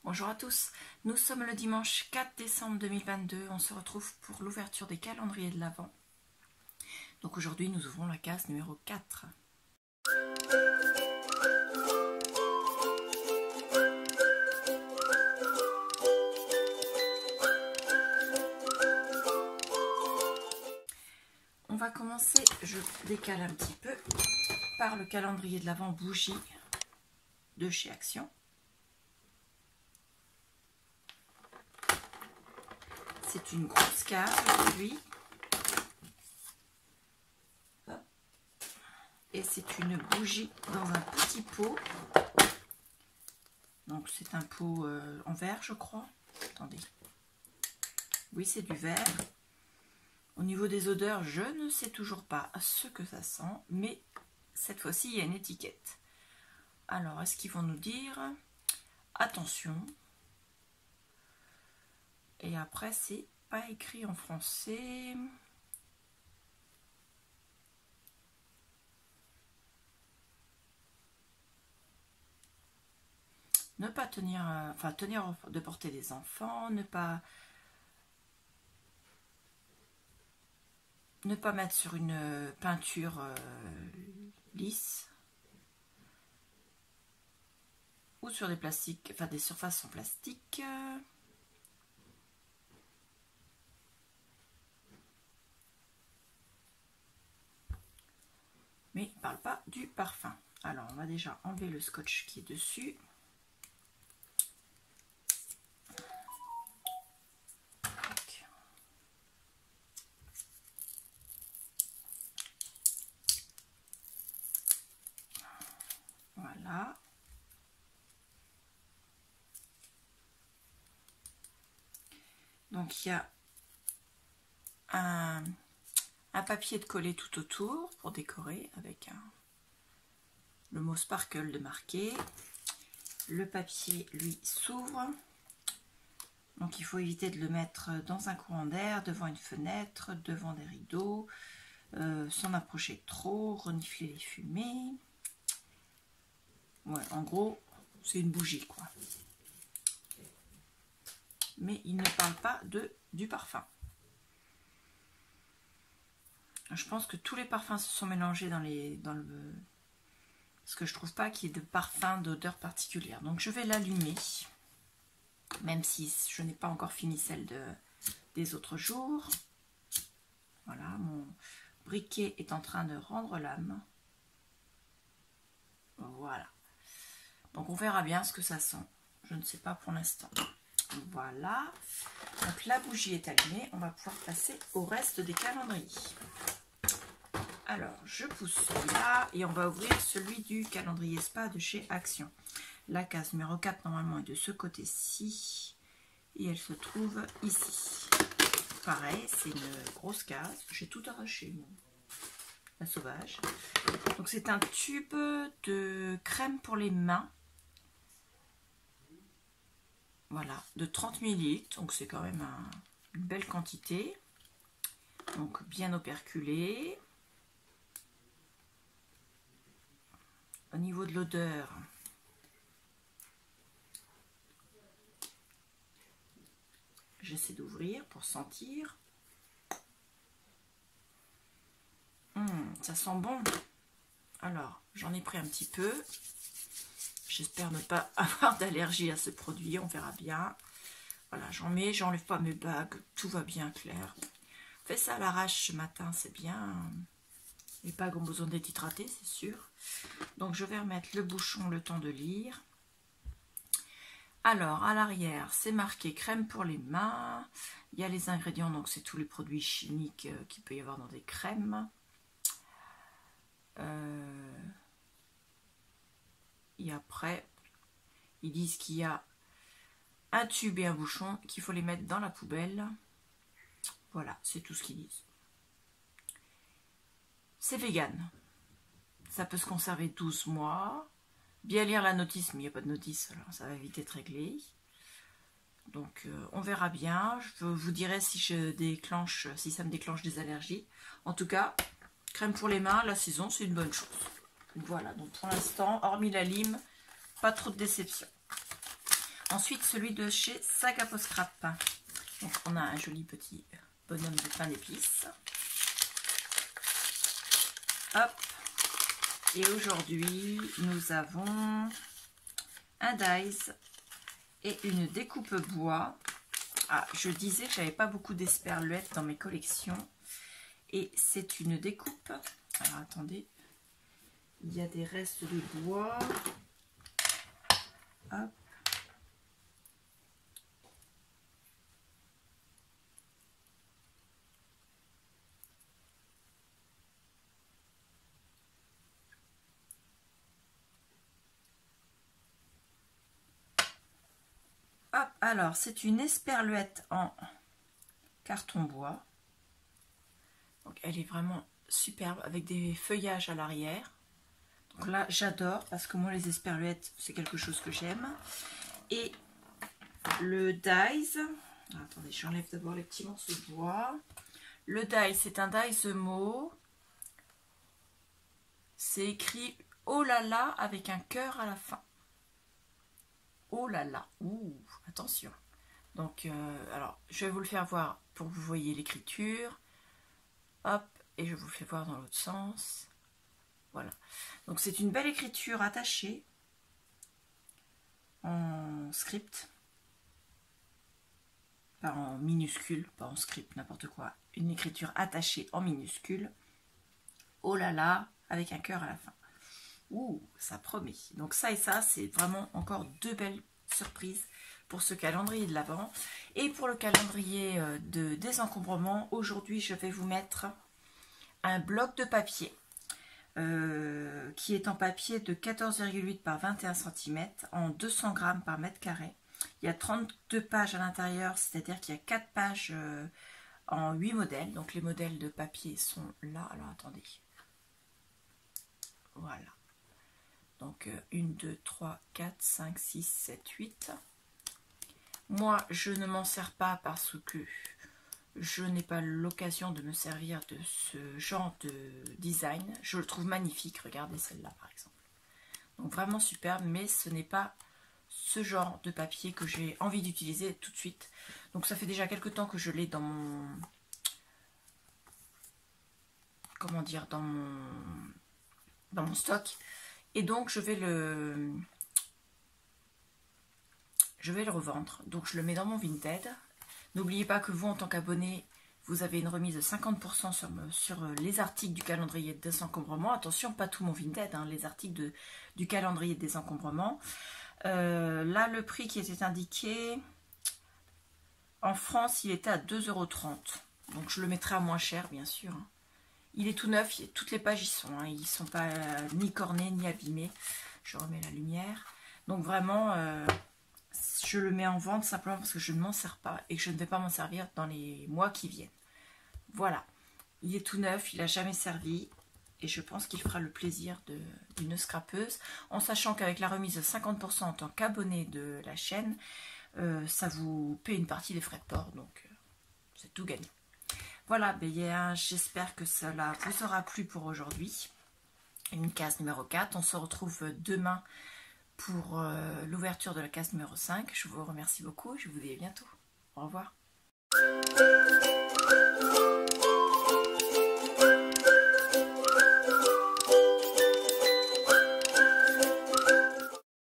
Bonjour à tous, nous sommes le dimanche 4 décembre 2022, on se retrouve pour l'ouverture des calendriers de l'Avent. Donc aujourd'hui nous ouvrons la case numéro 4. On va commencer, je décale un petit peu, par le calendrier de l'Avent bougie de chez Action. C'est une grosse case aujourd'hui. Et c'est une bougie dans un petit pot. Donc c'est un pot en verre, je crois. Attendez. Oui, c'est du verre. Au niveau des odeurs, je ne sais toujours pas ce que ça sent. Mais cette fois-ci, il y a une étiquette. Alors, est-ce qu'ils vont nous dire attention? Et après, c'est pas écrit en français. Ne pas tenir, tenir de portée des enfants, ne pas mettre sur une peinture lisse ou sur des plastiques, enfin des surfaces en plastique. Mais il ne parle pas du parfum. Alors on va déjà enlever le scotch qui est dessus. Voilà. Donc il y a un papier de coller tout autour pour décorer avec le mot sparkle de marqué. Le papier lui s'ouvre. Donc il faut éviter de le mettre dans un courant d'air, devant une fenêtre, devant des rideaux, s'en approcher trop, renifler les fumées. Ouais, en gros, c'est une bougie quoi. Mais il ne parle pas du parfum. Je pense que tous les parfums se sont mélangés dans le... Parce que je trouve pas qu'il y ait de parfum d'odeur particulière. Donc je vais l'allumer. Même si je n'ai pas encore fini celle des autres jours. Voilà, mon briquet est en train de rendre l'âme. Voilà. Donc on verra bien ce que ça sent. Je ne sais pas pour l'instant. Voilà. Donc la bougie est allumée. On va pouvoir passer au reste des calendriers. Alors, je pousse celui-là et on va ouvrir celui du calendrier spa de chez Action. La case numéro 4, normalement, est de ce côté-ci. Et elle se trouve ici. Pareil, c'est une grosse case. J'ai tout arraché, la sauvage. Donc, c'est un tube de crème pour les mains. Voilà, de 30 ml. Donc, c'est quand même une belle quantité. Donc, bien operculé. Au niveau de l'odeur, j'essaie d'ouvrir pour sentir. Ça sent bon. Alors, j'en ai pris un petit peu. J'espère ne pas avoir d'allergie à ce produit. On verra bien. Voilà, j'en mets, j'enlève pas mes bagues. Tout va bien clair. Fais ça à l'arrache ce matin, c'est bien. Les bagues ont besoin d'être hydratées, c'est sûr. Donc, je vais remettre le bouchon le temps de lire. Alors, à l'arrière, c'est marqué crème pour les mains. Il y a les ingrédients, donc c'est tous les produits chimiques qu'il peut y avoir dans des crèmes. Et après, ils disent qu'il y a un tube et un bouchon, qu'il faut les mettre dans la poubelle. Voilà, c'est tout ce qu'ils disent. C'est vegan. Ça peut se conserver 12 mois. Bien lire la notice, mais il n'y a pas de notice, alors ça va vite être réglé. Donc on verra bien. Je vous dirai si ça me déclenche des allergies. En tout cas, crème pour les mains, la saison, c'est une bonne chose. Voilà, donc pour l'instant, hormis la lime, pas trop de déception. Ensuite, celui de chez Sagapo Scrap. Donc, on a un joli petit bonhomme de pain d'épices. Hop. Et aujourd'hui, nous avons un dies et une découpe bois. Ah, je disais que j'avais pas beaucoup d'esperluettes dans mes collections. Et c'est une découpe. Alors, attendez. Il y a des restes de bois. Hop. Hop, alors c'est une esperluette en carton bois. Donc elle est vraiment superbe avec des feuillages à l'arrière. Donc là j'adore parce que moi les esperluettes c'est quelque chose que j'aime. Et le dies, attendez j'enlève d'abord les petits morceaux de bois. Le dies c'est un dies mot. C'est écrit oh là là avec un cœur à la fin. Oh là là, ouh, attention. Donc, alors, je vais vous le faire voir pour que vous voyez l'écriture. Hop, et je vous le fais voir dans l'autre sens. Voilà. Donc, c'est une belle écriture attachée en script. Pas en minuscule, pas en script, n'importe quoi. Une écriture attachée en minuscule. Oh là là, avec un cœur à la fin. Ouh, ça promet. Donc ça et ça, c'est vraiment encore deux belles surprises pour ce calendrier de l'Avent. Et pour le calendrier de désencombrement, aujourd'hui, je vais vous mettre un bloc de papier qui est en papier de 14,8 par 21 cm en 200 grammes par mètre carré. Il y a 32 pages à l'intérieur, c'est-à-dire qu'il y a 4 pages en 8 modèles. Donc les modèles de papier sont là. Alors attendez. Voilà. Donc 1, 2, 3, 4, 5, 6, 7, 8. Moi, je ne m'en sers pas parce que je n'ai pas l'occasion de me servir de ce genre de design. Je le trouve magnifique. Regardez celle-là, par exemple. Donc vraiment superbe, mais ce n'est pas ce genre de papier que j'ai envie d'utiliser tout de suite. Donc ça fait déjà quelques temps que je l'ai dans mon... Comment dire, dans mon stock. Et donc je vais le revendre. Donc je le mets dans mon Vinted. N'oubliez pas que vous, en tant qu'abonné, vous avez une remise de 50% sur les articles du calendrier de désencombrement. Attention, pas tout mon Vinted, hein, les articles du calendrier de désencombrement. Là, le prix qui était indiqué, en France, il était à 2,30 €. Donc je le mettrai à moins cher, bien sûr. Hein. Il est tout neuf, toutes les pages y sont. Hein, ils ne sont pas ni cornés, ni abîmés. Je remets la lumière. Donc vraiment, je le mets en vente simplement parce que je ne m'en sers pas et que je ne vais pas m'en servir dans les mois qui viennent. Voilà. Il est tout neuf, il n'a jamais servi. Et je pense qu'il fera le plaisir d'une scrapeuse. En sachant qu'avec la remise de 50% en tant qu'abonné de la chaîne, ça vous paie une partie des frais de port. Donc, c'est tout gagné. Voilà, ben, j'espère que cela vous aura plu pour aujourd'hui. Une case numéro 4. On se retrouve demain pour l'ouverture de la case numéro 5. Je vous remercie beaucoup. Je vous dis à bientôt. Au revoir.